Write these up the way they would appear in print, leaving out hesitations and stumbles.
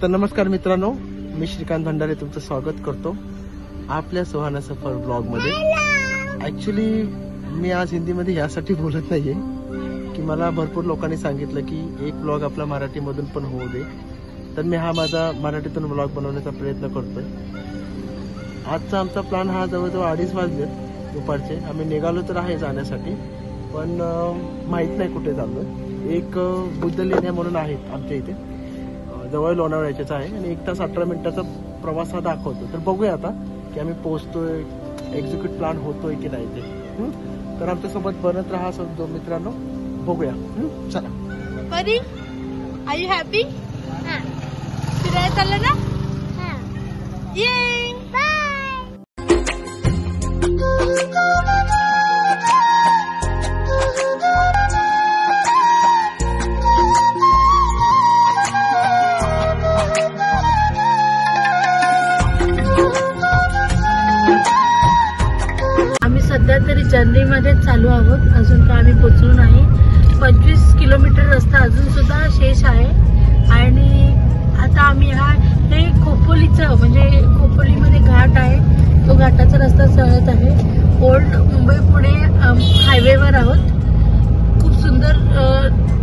तर नमस्कार मित्रांनो, मी श्रीकांत भंडारे तुमचं स्वागत करतो आपल्या सुहाना सफर ब्लॉग मध्ये। ऍक्च्युली मी आज हिंदीमध्ये यासाठी बोलत नाहीये की मला भरपूर लोकांनी सांगितलं की एक ब्लॉग आपला मराठीमधून पण होऊ दे, तर मी हा माझा मराठीतून ब्लॉग बनवण्याचा प्रयत्न करतोय। आजचा आमचा प्लॅन हा जवळजवळ 2:30 वाजलेत दुपारचे। आम्ही निघालो तर आहे जाण्यासाठी, पण माहित नाही कुठे चाललोय। एक बुद्ध लेण्या म्हणून आहेत आमच्या इथे जवळ लोणावळ्याचेच आहे आणि 1 तास 18 मिनिटाचा प्रवास हा दाखवतो। तर बघूया आता की आम्ही पोहोचतोय, एक्झिक्यूट प्लॅन होतोय की नाही ते। तर आमच्या सोबत बनत राहा जो मित्रांनो, बघूया। चला परी, आर यू हॅपी? हां, फिरायला चाललं ना? हां, ये बाय। सध्या तरी जर्नी मध्ये चालू आहोत, अजून तर आम्ही पोहोचलो नाही। 25 किलोमीटर रस्ता अजून सुद्धा शेष आहे आणि आता आम्ही हे खोपोलीचं म्हणजे खोपोलीमध्ये घाट आहे, तो घाटाचा रस्ता चढत आहे। ओल्ड मुंबई पुणे हायवेवर आहोत। खूप सुंदर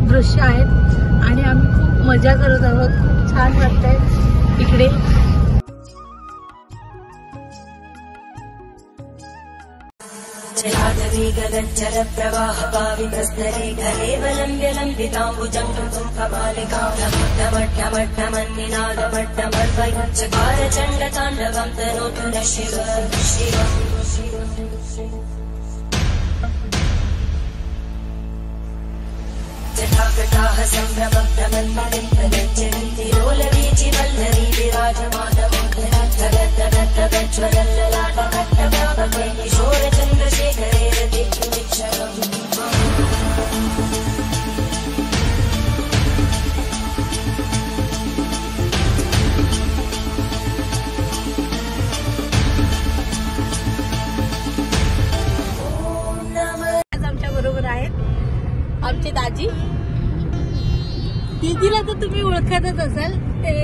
दृश्य आहेत आणि आम्ही खूप मजा करत आहोत। खूप छान वाटतंय इकडे। जलाधरी गगनचर प्रवाह पावितस्तरे कलेवलम्ब्यलम्बिताम्बुजं कमालिकामट्टमट्टमट्टमन्निनादमट्टमर्वयच्चकार चण्डताण्डवं तनोतु नः शिव जटाकटाः सम्भ्रमभ्रमन्मलिन्दनज्जन्ति लोलवीचि वल्लरी विराजमानमोहनज्ज्वलल्ललाटकट्टव्यापके किशोरचन्द्रशेखरे रतिक्षणम्। आमच्या बरोबर आहेत आमचे दाजी। दीदीला तर तुम्ही ओळखतच असाल ते,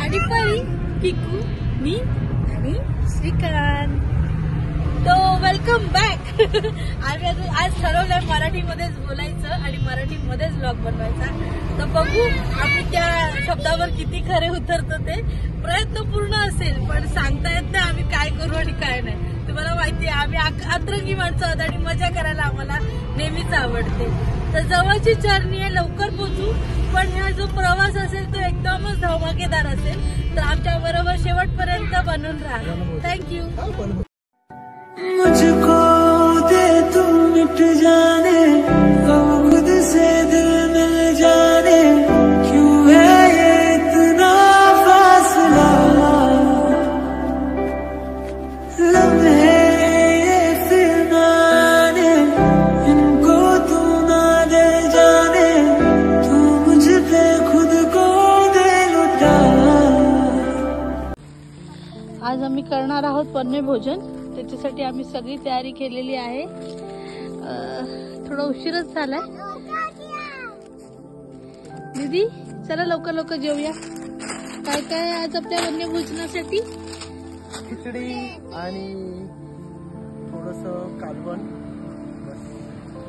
आणि परी, किकू, मी आणि श्रीकांत। तो वेलकम बॅक। आम्ही आज ठरवलंय मराठीमध्येच बोलायचं आणि मराठीमध्येच ब्लॉग बनवायचा। तर बघू आम्ही त्या शब्दावर किती खरे उतरतो ते। प्रयत्न पूर्ण असेल, पण सांगता येत नाही आम्ही काय करू आणि काय नाही। तुम्हाला माहिती आहे आम्ही अतरंगी माणसं आहोत आणि मजा करायला आम्हाला नेहमीच आवडते। तर जवळची जर्नी आहे, लवकर पोहोचू, पण हा जो प्रवास असेल तो एकदमच धमाकेदार असेल। तर आमच्या बरोबर शेवटपर्यंत बनून राहा। थँक्यू। मुझको दे तू मिट जाने, हम खुद से दिल मिल जाने, क्यों है ये इतना फासला, लम्हे ये फिरनाने, इनको तू ना दे जाने, तू मुझ पे खुद को दे लुटा। आज आम्ही करणार आहोत वन्य भोजन, त्याच्यासाठी आम्ही सगळी तयारी केलेली आहे। थोडा उशीरच झालाय। दीदी चला लवकर लवकर जेवूया। काय काय आज आपल्या वन्य भोजनासाठी? खिचडी आणि थोडंसं कालवण।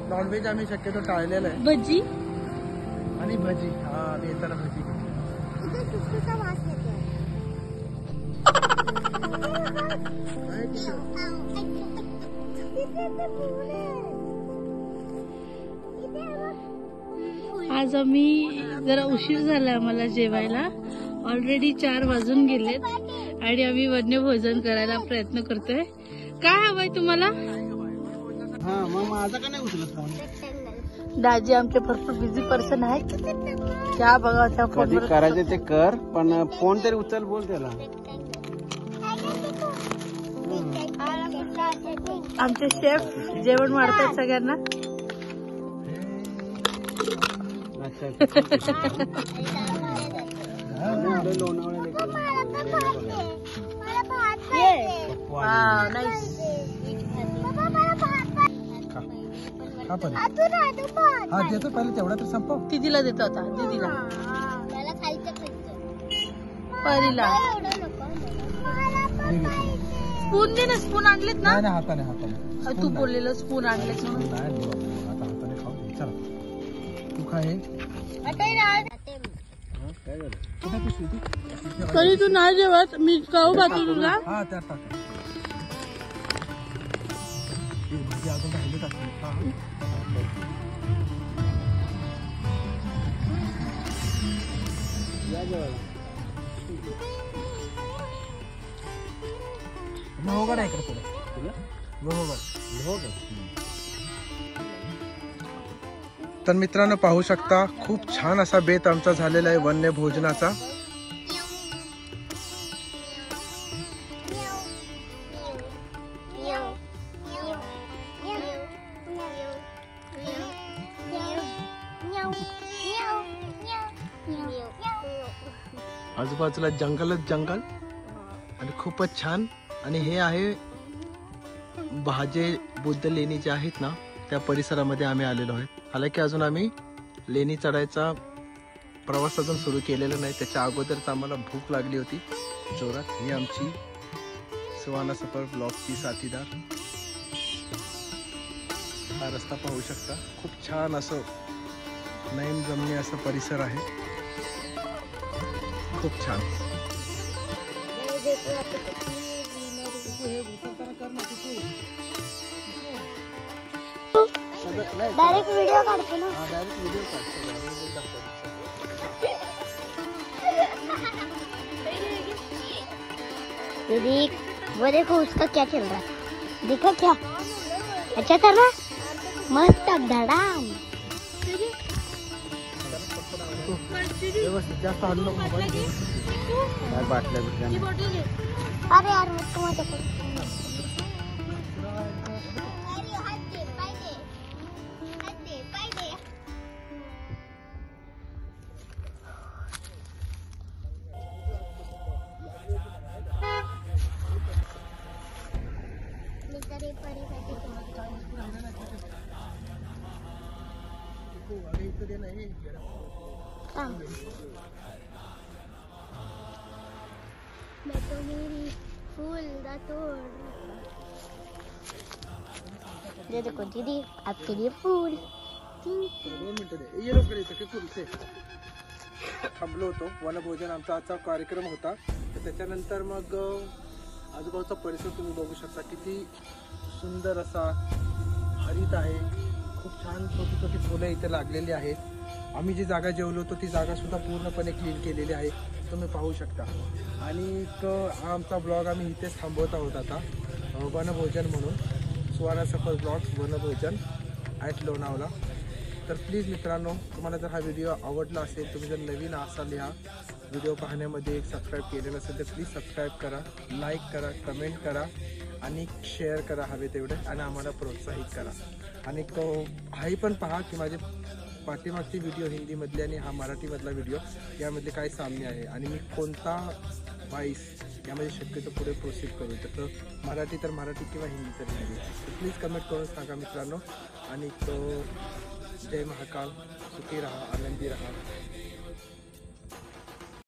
नॉनव्हेज आम्ही शक्यतो टाळलेलं आहे। भजी आणि भजी, हा आम्ही येताना भजी आज आम्ही जरा उशीर झाला आम्हाला जेवायला। ऑलरेडी 4 वाजून गेलेत आणि आम्ही वन्य भोजन करायला प्रयत्न करतोय। काय हवंय तुम्हाला? हा मग माझा का नाही उचलत फोन? दाजी आमचे भरपूर बिझी पर्सन आहेत। त्या बघा त्या कधी करायचे ते कर, पण फोन तरी उचल, बोल त्याला। आमचे शेफ जेवण वाढतात सगळ्यांना। हा देतो, पहिले तेवढा तर संपव। दीदीला देतो आता, दीदीला। परीला स्पून दे ना, स्पून आणलेत ना. नाही हाताने हाताने. तू बोललेलं स्पून आणलेत म्हणून. नाही आता हाताने खाऊ दे. चला तू काय काय झालं? कुठे पिशवी ती? परी तू नाही जेवत, मी खाऊ घातू तुला. हा त्यात टाक. ही भाजी अजून राहिली टाकली. या जेवायला. लोहगड आहे इकडे पुढे. लोहगड. तर मित्रांनो पाहू शकता खूप छान असा बेत आमचा झालेला आहे वन्य भोजनाचा. आजूबाजूला जंगलच जंगल आणि खूपच छान. आणि हे आहे भाजे बुद्ध लेणी जे आहेत ना त्या परिसरामध्ये आम्ही आलेलो आहे. हालाकी अजून आम्ही लेणी चढायचा प्रवास अजून सुरू केलेला नाही. त्याच्या अगोदरच आम्हाला भूक लागली होती जोरात. ही आमची सुहाना सफर ब्लॉगची साथीदार. हा रस्ता पाहू शकता. खूप छान असं नयनरम्य असं परिसर आहे. खूप छान. डायरेक्ट व्हिडिओ काढतो ना. डायरेक्ट व्हिडिओ काढतो. दीदी वो देखो उसका क्या चल रहा है, देखा क्या अच्छा कर रहा है, मस्त धड़ाम. व्यवस्थित जास्त हल्लो काय बाटल्या बिटल्या. अरे यार मस्त मजा कर. मैं तो मेरी फूल दा तोड़. ये देखो दीदी आपके लिए फूल. 2 मिनिटं दे. ये लोक इथे पुढचे थांबलो होतो. वनभोजन आमचा आजचा कार्यक्रम होता. तर त्याच्यानंतर मग आजूबाजूचा परिसर तुम्ही बघू शकता. किती सुंदर असा हरित आहे. खूप छान छोटी छोटी फुलं इथे लागलेली आहेत. आम्ही जी जागा जेवलो होतो ती जागा सुद्धा पूर्णपणे क्लीन केलेली आहे. तुम्ही पाहू शकता. आणि हा आमचा ब्लॉग आम्ही इथेच थांबवत आहोत आता. वनभोजन म्हणून सुहाना सफर ब्लॉग्स वनभोजन ॲट लोणावळा. तर प्लीज मित्रांनो तुम्हाला जर हा व्हिडिओ आवडला असेल, तुम्ही जर नवीन असाल ह्या व्हिडिओ पाहण्यामध्ये सबस्क्राईब केलेलं असेल तर प्लीज सबस्क्राईब करा, लाईक करा, कमेंट करा आणि शेअर करा हवे तेवढे. आणि आम्हाला प्रोत्साहित करा. आणि हाही पण पहा की माझे पाठीमागची व्हिडिओ हिंदीमधली आणि हा मराठीमधला व्हिडिओ यामधले काय साम्य आहे आणि मी कोणता व्हॉइस यामध्ये शक्यतो पुढे प्रोसीड करू. तर मराठी तर मराठी किंवा हिंदी तर हिंदी. प्लीज कमेंट करून सांगा मित्रांनो. आणि जय महाकाल. सुखी राहा, आनंदी राहा.